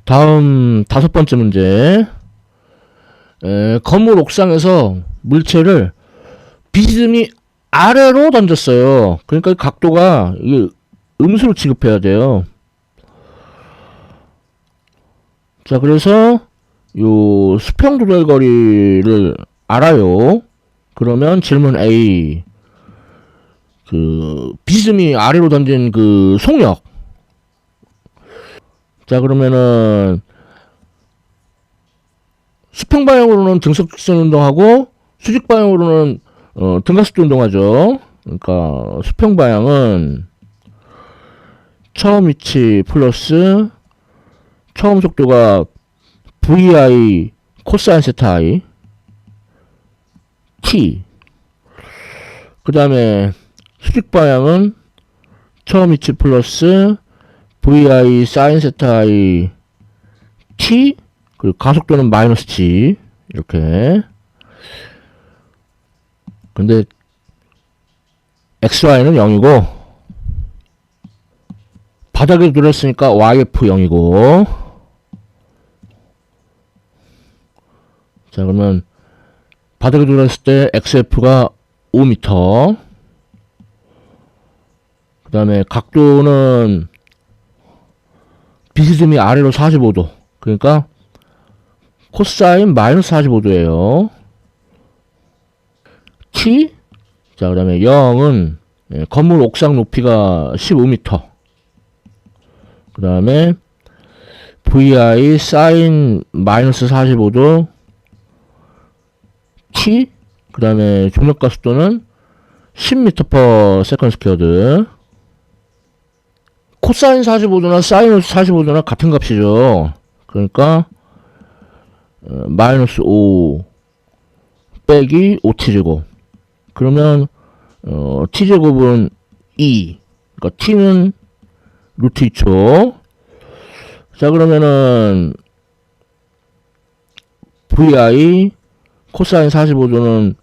다음 5번째 문제. 건물 옥상에서 물체를 비스듬히 아래로 던졌어요. 그러니까 이 각도가 이게 음수로 취급해야 돼요. 자, 그래서 요 수평 조절거리를 알아요. 그러면 질문 A. 비스듬히 아래로 던진 그 속력. 자, 그러면은 수평 방향으로는 등속직선 운동하고 수직 방향으로는 등가속도 운동하죠. 그러니까 수평 방향은 처음 위치 플러스 처음 속도가 vi 코사인 세타 i t. 그 다음에 수직 방향은 처음 위치 플러스 vi 사인 세타 i t, 그리고 가속도는 마이너스 g. 이렇게. 근데 xy는 0이고 바닥에 dur였으니까 yf 0이고. 자, 그러면 바닥에 dur였을 때 xf가 5m. 그 다음에 각도는 비스듬히 아래로 45도. 그러니까 코사인 마이너스 45도예요. t. 자, 그 다음에 0은 건물 옥상 높이가 15m. 그 다음에 vi 사인 마이너스 45도 t. 그 다음에 중력가 속도는 10m/s². 코사인 45도나 사인 45도나 같은 값이죠. 그러니까 마이너스 5 빼기 5t제곱. 그러면 t제곱은 2. 그러니까 t는 루트 2초. 자, 그러면은 vi 코사인 45도는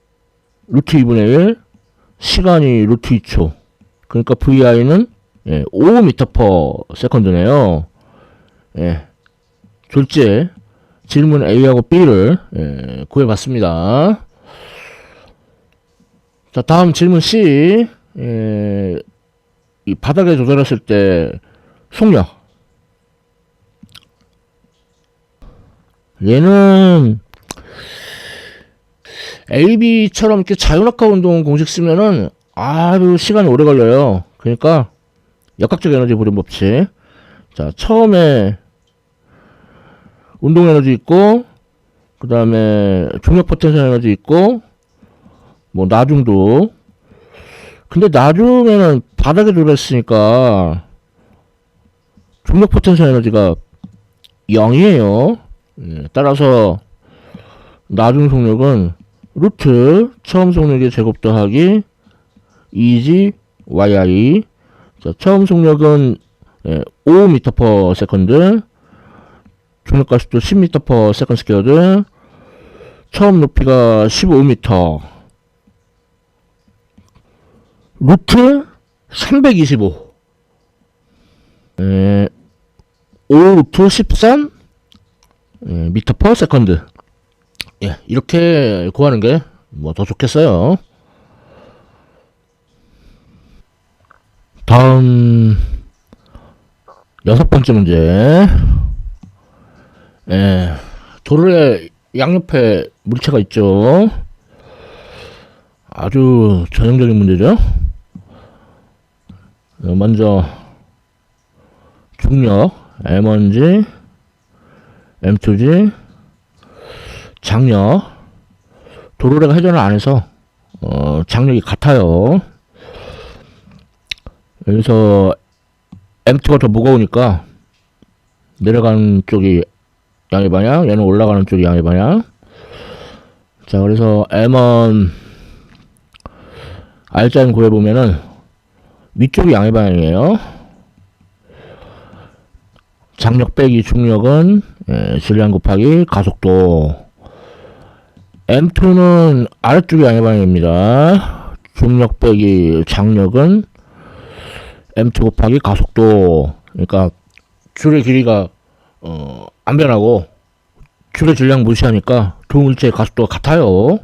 루트 2분의 1, 시간이 루트 2초. 그러니까 vi는 5m/s네요. 예. 둘째, 질문 A하고 B를 구해봤습니다. 자, 다음 질문 C. 이 바닥에 조절했을 때 속력. 얘는 AB처럼 이렇게 자유낙하 운동 공식 쓰면은 아주 시간이 오래 걸려요. 그러니까 역학적 에너지 불임 법칙. 자, 처음에 운동 에너지 있고, 그 다음에 중력 포텐셜 에너지 있고, 뭐 나중도. 근데 나중에는 바닥에 들어있으니까 중력 포텐셜 에너지가 0이에요. 따라서 나중 속력은 루트 처음 속력의 제곱 더하기 2g yi. 자, 처음 속력은 5m/s, 중력가 속도 10m/s², 처음 높이가 15m, 루트 325, 5 루트 13 m/s. 예, 이렇게 구하는 게 뭐 더 좋겠어요. 다음 6번째 문제. 도로의 양옆에 물체가 있죠. 아주 전형적인 문제죠. 먼저 중력 M1G, M2G, 장력. 도로래가 회전을 안 해서 장력이 같아요. 여기서 M2가 더 무거우니까 내려가는 쪽이 양의 방향, 얘는 올라가는 쪽이 양의 방향. 자, 그래서 M1 R자인 구해보면은 위쪽이 양의 방향이에요. 장력 빼기 중력은 질량 곱하기 가속도. M2는 아래쪽이 양의 방향입니다. 중력 빼기 장력은 M2 곱하기 가속도. 그러니까 줄의 길이가 안 변하고 줄의 질량 무시하니까 두 물체의 가속도가 같아요.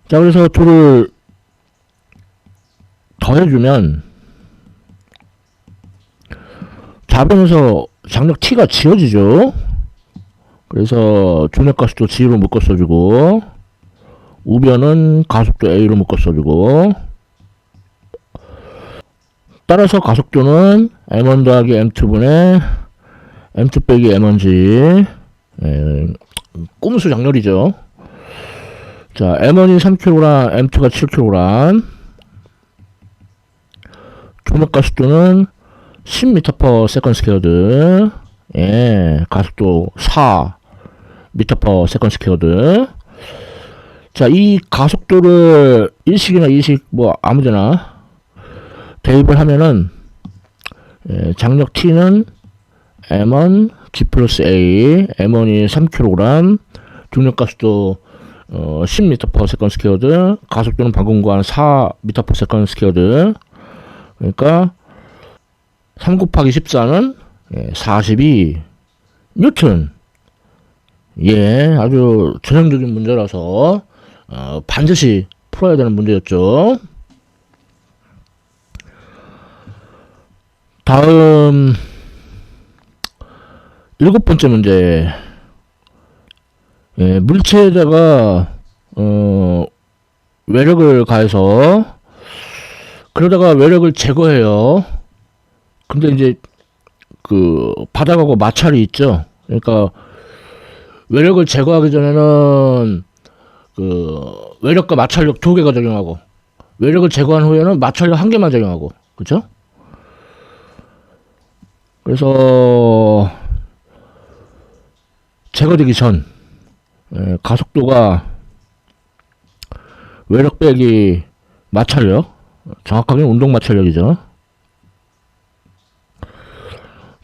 자, 그래서 둘을 더해주면 좌변에서 장력 T가 지워지죠. 그래서 중력 가속도 G로 묶어 써주고, 우변은 가속도 A로 묶어 써주고, 따라서 가속도는 M1 더하기 M2분의 M2 빼기 M1G, 꼼수 장렬이죠. 자, M1이 3kg, M2가 7kg, 중력 가속도는 10m/s², 가속도 4m/s². 자, 이 가속도를 일식이나 이식 뭐 아무데나 대입을 하면은 장력 T는 M1 G 플러스 A, M1이 3kg, 중력 가속도 10m/s², 가속도는 방금 구한 4m/s². 그러니까 3 곱하기 14는 42 뉴턴. 아주 전형적인 문제라서 반드시 풀어야 되는 문제였죠. 다음 7번째 문제. 물체에다가 외력을 가해서 그러다가 외력을 제거해요. 근데 이제 그 바닥하고 마찰이 있죠. 그러니까 외력을 제거하기 전에는 그 외력과 마찰력 2개가 적용하고, 외력을 제거한 후에는 마찰력 1개만 적용하고, 그죠? 그래서 제거되기 전 가속도가 외력 빼기 마찰력, 정확하게는 운동 마찰력이죠.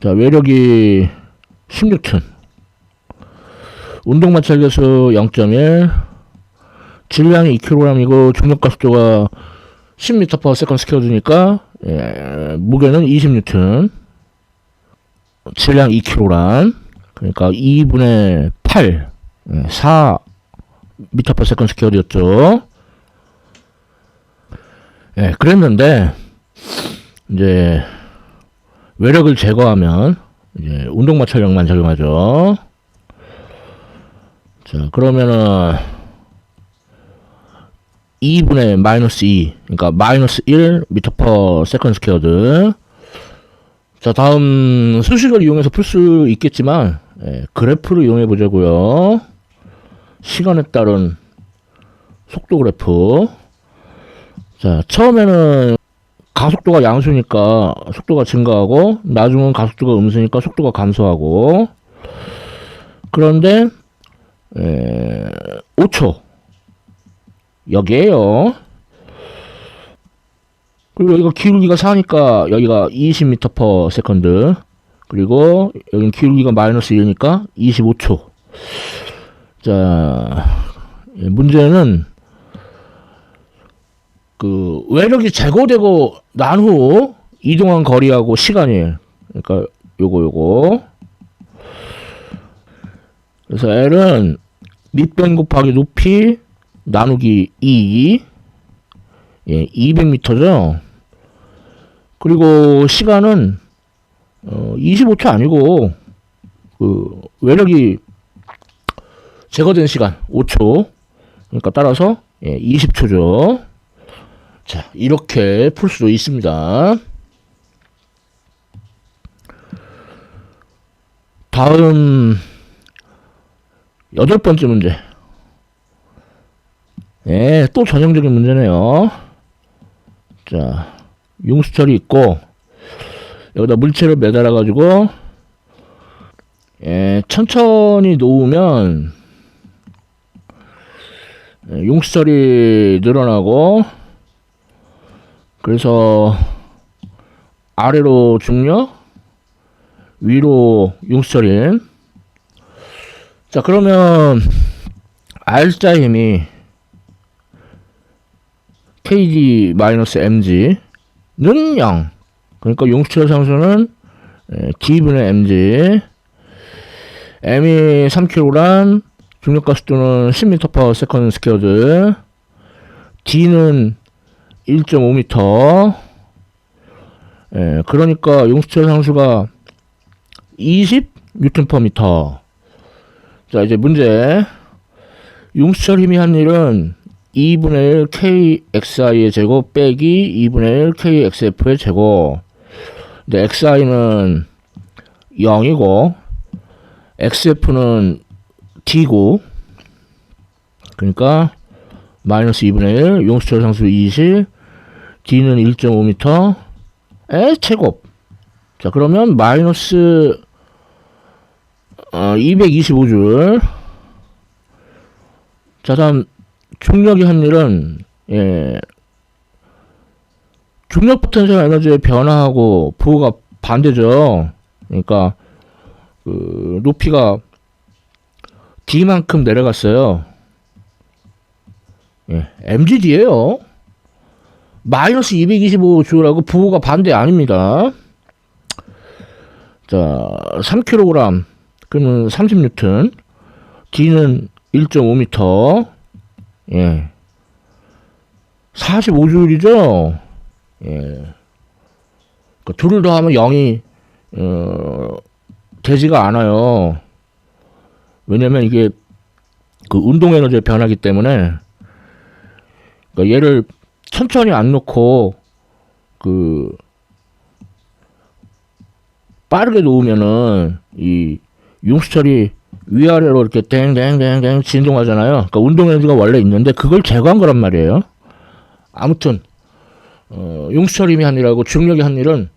자, 외력이 10N, 운동 마찰계수 0.1, 질량이 2kg이고 중력 가속도가 10m/s²니까 무게는 20N, 질량 2kg, 그러니까 2분의 8, 4m/s²였죠. 그랬는데 이제 외력을 제거하면 이제 운동 마찰력만 적용하죠. 자, 그러면은 2분의 마이너스 2, 그러니까 마이너스 1m/s². 자, 다음 수식을 이용해서 풀 수 있겠지만 그래프를 이용해 보자고요. 시간에 따른 속도 그래프. 자, 처음에는 가속도가 양수니까 속도가 증가하고, 나중은 가속도가 음수니까 속도가 감소하고, 그런데 5초 여기에요. 그리고 여기가 기울기가 4니까 여기가 20m/s, 그리고 여기는 기울기가 마이너스 1이니까 25초. 자, 문제는 그 외력이 제거되고 난 후 이동한 거리하고 시간이에요. 그러니까 요거. 그래서 L은 밑변 곱하기 높이 나누기 2, 200m죠. 그리고 시간은 25초 아니고 그 외력이 제거된 시간 5초. 그러니까 따라서 20초죠. 자, 이렇게 풀 수도 있습니다. 다음 8번째 문제. 또 전형적인 문제네요. 자, 융수철이 있고 여기다 물체를 매달아 가지고 천천히 놓으면 융수철이 늘어나고, 그래서 아래로 중력, 위로 융수철인. 자, 그러면 R자 힘이 kg-mg는 0. 그러니까 융수철 상수는 d분의 mg. M이 3kg, 중력가속도는 10m/s 스퀘어드, D는 1.5m. 예, 그러니까 용수철 상수가 20N/m. 자, 이제 문제. 용수철 힘이 한 일은 2분의 1 KXI의 제곱 빼기 2분의 1 KXF의 제곱. 근데 XI는 0이고 XF는 D고, 그러니까 마이너스 2분의 1 용수철 상수 20, D는 1.5m 의 제곱. 자, 그러면 마이너스 225줄. 자, 다음 중력이 한 일은, 예, 중력 포텐셜 에너지의 변화하고 부호가 반대죠. 그러니까 그 높이가 D만큼 내려갔어요. 예, mgd예요. 마이너스 225줄하고 부호가 반대 아닙니다. 자, 3kg 그러면 30N, D는 1.5m. 예, 45줄이죠. 예, 그러니까 둘을 더하면 0이 되지가 않아요. 왜냐면 이게 그 운동 에너지의 변화기 때문에. 그러니까 얘를 천천히 안 놓고 그 빠르게 놓으면은 이 용수철이 위아래로 이렇게 땡땡땡땡 진동하잖아요. 그러니까 운동 에너지가 원래 있는데 그걸 제거한 거란 말이에요. 아무튼 용수철 힘이 한 일하고 중력이 한 일은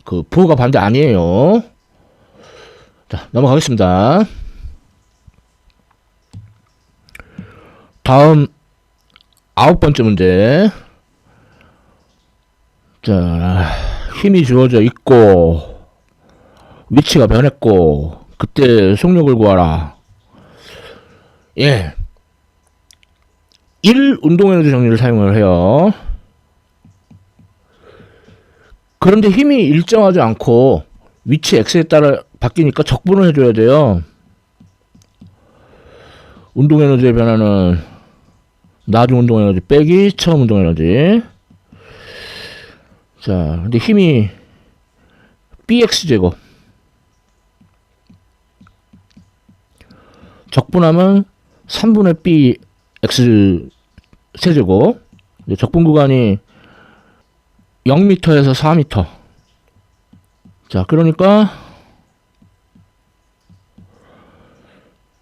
그 부호가 반대 아니에요. 자, 넘어가겠습니다. 다음 9번째 문제. 자, 힘이 주어져 있고 위치가 변했고 그때 속력을 구하라. 예, 1 운동에너지 정리를 사용을 해요. 그런데 힘이 일정하지 않고 위치 x에 따라 바뀌니까 적분을 해줘야 돼요. 운동에너지의 변화는 나중 운동에너지 빼기 처음 운동에너지. 자, 근데 힘이 bx제곱, 적분하면 3분의 bx 세제곱. 적분 구간이 0m에서 4m. 자, 그러니까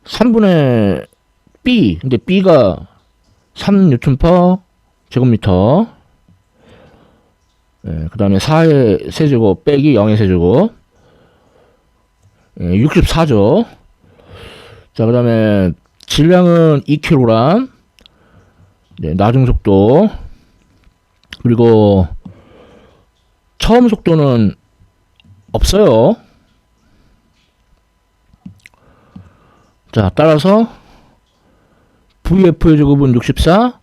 3분의 b, 근데 b가 3N/제곱미터. 예, 그 다음에 4의 세제곱 빼기 0의 세제곱. 예, 64죠. 자, 그 다음에 질량은 2kg. 네, 나중 속도. 그리고 처음 속도는 없어요. 자, 따라서 VF의 제곱은 64,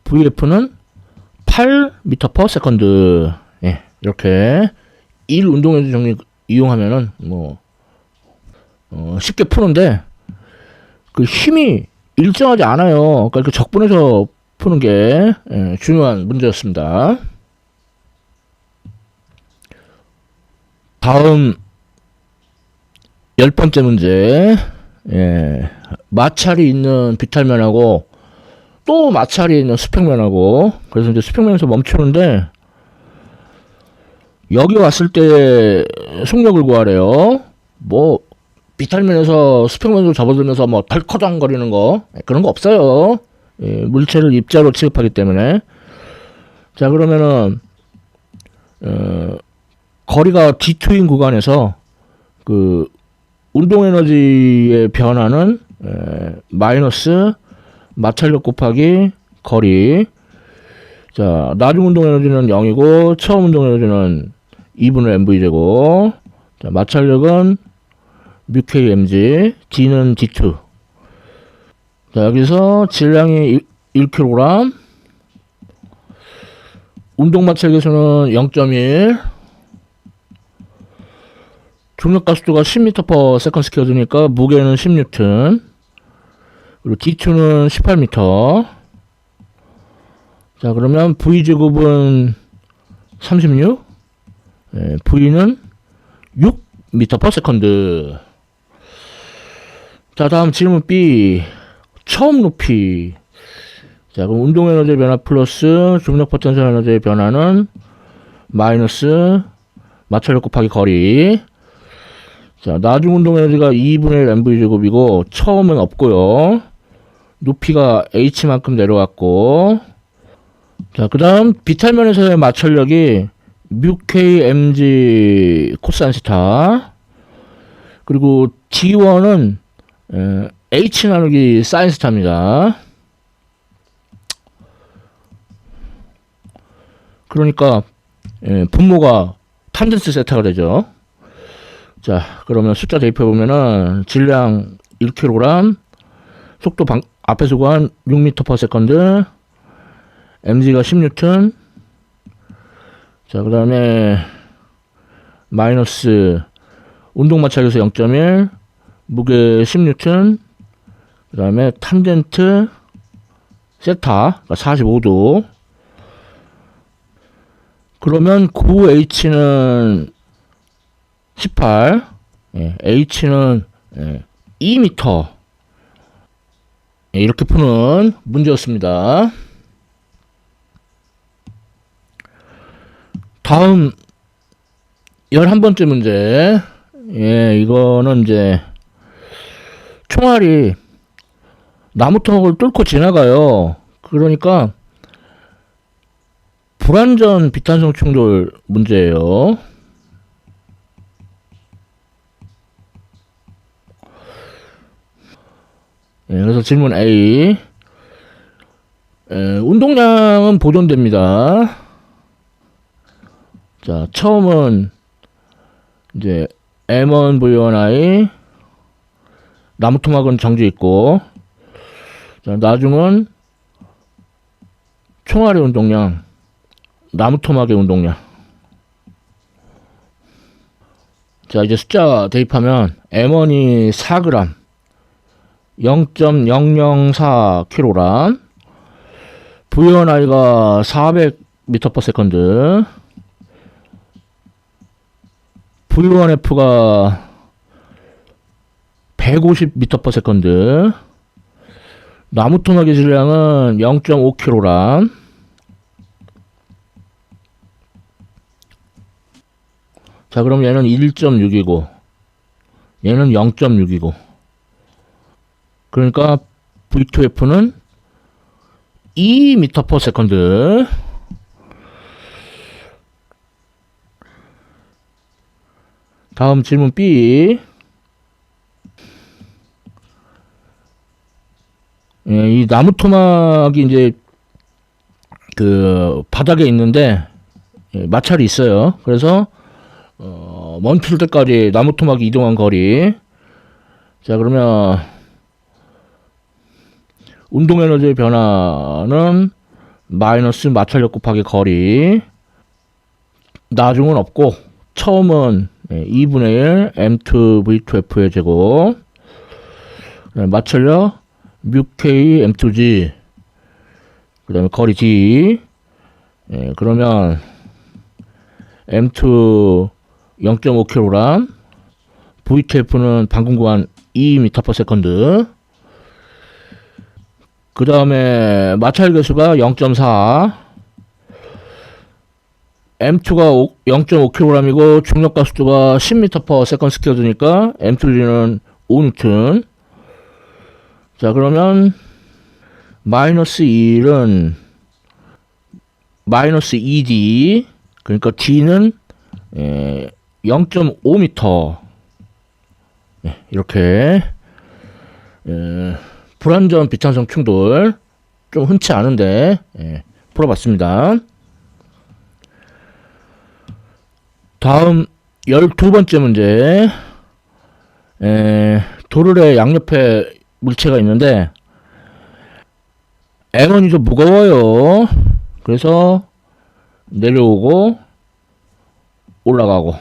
VF는 8m/s. 예, 이렇게 1 운동에너지 정리 이용하면은 뭐 쉽게 푸는데 그 힘이 일정하지 않아요. 그러니까 그 적분해서 푸는 게 중요한 문제였습니다. 다음 10번째 문제. 예, 마찰이 있는 비탈면하고 또 마찰이 있는 수평면하고, 그래서 이제 수평면에서 멈추는데 여기 왔을 때 속력을 구하래요. 뭐 비탈면에서 수평면으로 접어들면서 뭐 덜커덩거리는 거 그런 거 없어요. 예, 물체를 입자로 취급하기 때문에. 자, 그러면은 거리가 D2인 구간에서 그 운동 에너지의 변화는 마이너스 마찰력 곱하기 거리. 자, 나중 운동 에너지는 0이고 처음 운동 에너지는 2분의 mv제곱. 자, 마찰력은 μkmg, D는 D2. 자, 여기서 질량이 1kg, 운동 마찰계수는 0.1, 중력 가속도가 10m/s 스퀘어니까 무게는 10N. 그리고 D2는 18m. 자, 그러면 V제곱은 36. V는 6m/s. 자, 다음 질문 B. 처음 높이. 자, 그럼 운동 에너지의 변화 플러스 중력 포텐셜 에너지의 변화는 마이너스 마찰력 곱하기 거리. 자, 나중 운동 에너지가 2분의 1 mv 제곱이고 처음은 없고요. 높이가 h만큼 내려왔고. 자, 그 다음 비탈면에서의 마찰력이 μk mg 코사인 스타. 그리고 d1은 h 나누기 사인 스타입니다. 그러니까 분모가 탄젠스 세타가 되죠. 자, 그러면 숫자 대입해보면은 질량 1kg, 속도 앞에서 구한 6m/s, mg가 10N. 자, 그 다음에 마이너스 운동 마찰에서 0.1, 무게 10N, 그 다음에 탄젠트 세타 45도. 그러면 9h는 18, h는 2m. 이렇게 푸는 문제였습니다. 다음 11번째 문제. 이거는 이제 총알이 나무통을 뚫고 지나가요. 그러니까 불완전 비탄성 충돌 문제예요. 그래서 질문 A. 운동량은 보존됩니다. 자, 처음은 이제 M1 V1I 나무토막은 정지 있고, 자, 나중은 총알의 운동량, 나무토막의 운동량. 자, 이제 숫자 대입하면 M1이 4g, 0.004kg, V1I가 400m/s, V1F가 150m/s, 나무토막의 질량은 0.5kg. 자, 그럼 얘는 1.6이고 얘는 0.6이고 그러니까 V2F는 2m/s. 다음 질문 B. 이 나무토막이 이제 그 바닥에 있는데 마찰이 있어요. 그래서 멈출 때까지 나무토막이 이동한 거리. 자, 그러면 운동 에너지의 변화는 마이너스 마찰력 곱하기 거리. 나중은 없고 처음은 2분의 1 M2 V2F의 제곱. 마찰력 μK M2G. 그 다음에 거리 D. 그러면 M2 0.5kg, V2F는 방금 구한 2m/s. 그 다음에 마찰 개수가 0.4, M2가 0.5kg이고 중력 가속도가 10m/s²니까 M2G는 5N. 자, 그러면 마이너스 1은 마이너스 2D, 그러니까 D는 0.5m. 이렇게 불완전 비탄성 충돌 좀 흔치 않은데 풀어봤습니다. 다음 12번째 문제. 도르래 양옆에 물체가 있는데 M1이 좀 무거워요. 그래서 내려오고 올라가고.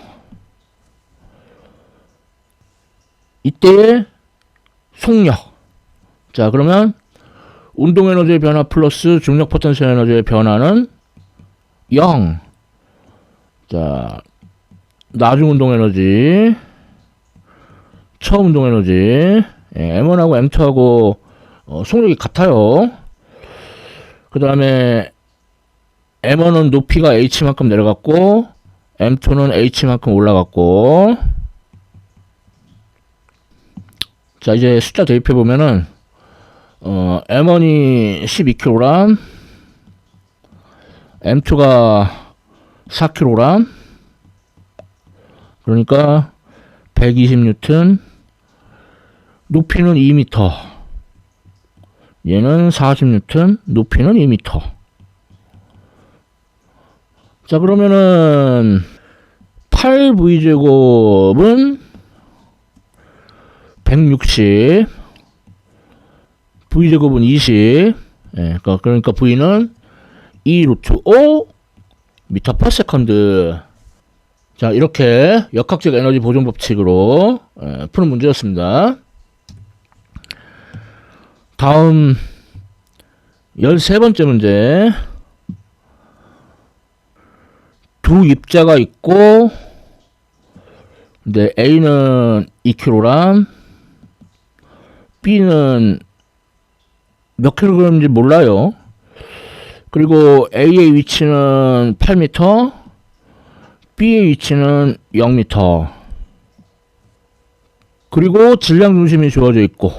이때의 속력. 자, 그러면 운동 에너지의 변화 플러스 중력 포텐셜 에너지의 변화는 0. 자, 나중 운동 에너지, 처음 운동 에너지, M1하고 M2하고 속력이 같아요. 그 다음에 M1은 높이가 H만큼 내려갔고 M2는 H만큼 올라갔고. 자, 이제 숫자 대입해 보면은 M1이 12kg, M2가 4kg, 그러니까 120N, 높이는 2m, 얘는 40N, 높이는 2m. 자, 그러면은 8V제곱은 160, V제곱은 20, 그러니까 V는 2√5 m/s. 자, 이렇게 역학적 에너지 보존 법칙으로 푸는 문제였습니다. 다음 13번째 문제. 두 입자가 있고, 근데 A는 2kg, B는 몇 킬로그램인지 몰라요. 그리고 A의 위치는 8m, B의 위치는 0m. 그리고 질량 중심이 주어져 있고.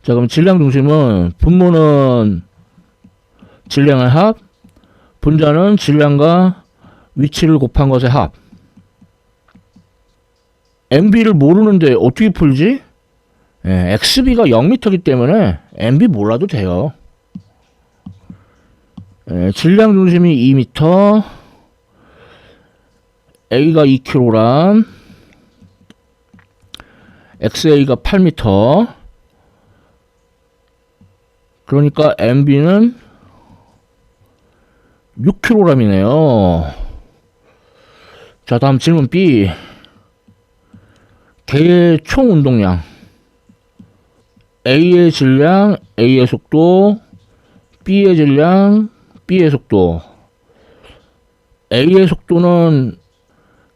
자, 그럼 질량 중심은 분모는 질량의 합, 분자는 질량과 위치를 곱한 것의 합. MB를 모르는데 어떻게 풀지? XB가 0m이기 때문에 MB 몰라도 돼요. 질량 중심이 2m, A가 2kg, XA가 8m. 그러니까 MB는 6kg이네요. 자, 다음 질문 B. 개의 총 운동량. A의 질량, A의 속도, B의 질량, B의 속도. A의 속도는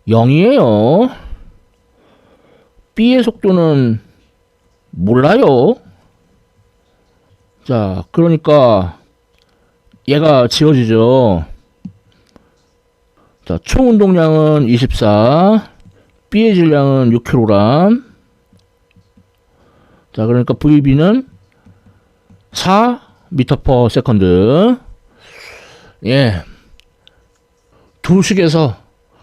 0이에요. B의 속도는 몰라요. 자, 그러니까 얘가 지워지죠. 자, 총 운동량은 24, B의 질량은 6kg. 자, 그러니까 VB는 4m/s. 예. 두 식에서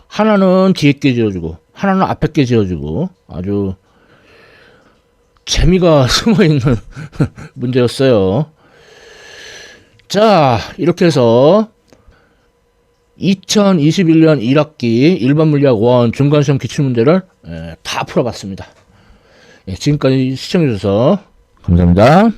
하나는 뒤에 게 지어주고 하나는 앞에 게 지어주고 아주 재미가 숨어있는 문제였어요. 자, 이렇게 해서 2021년 1학기 일반물리학 1 중간시험 기출문제를 다 풀어봤습니다. 지금까지 시청해주셔서 감사합니다.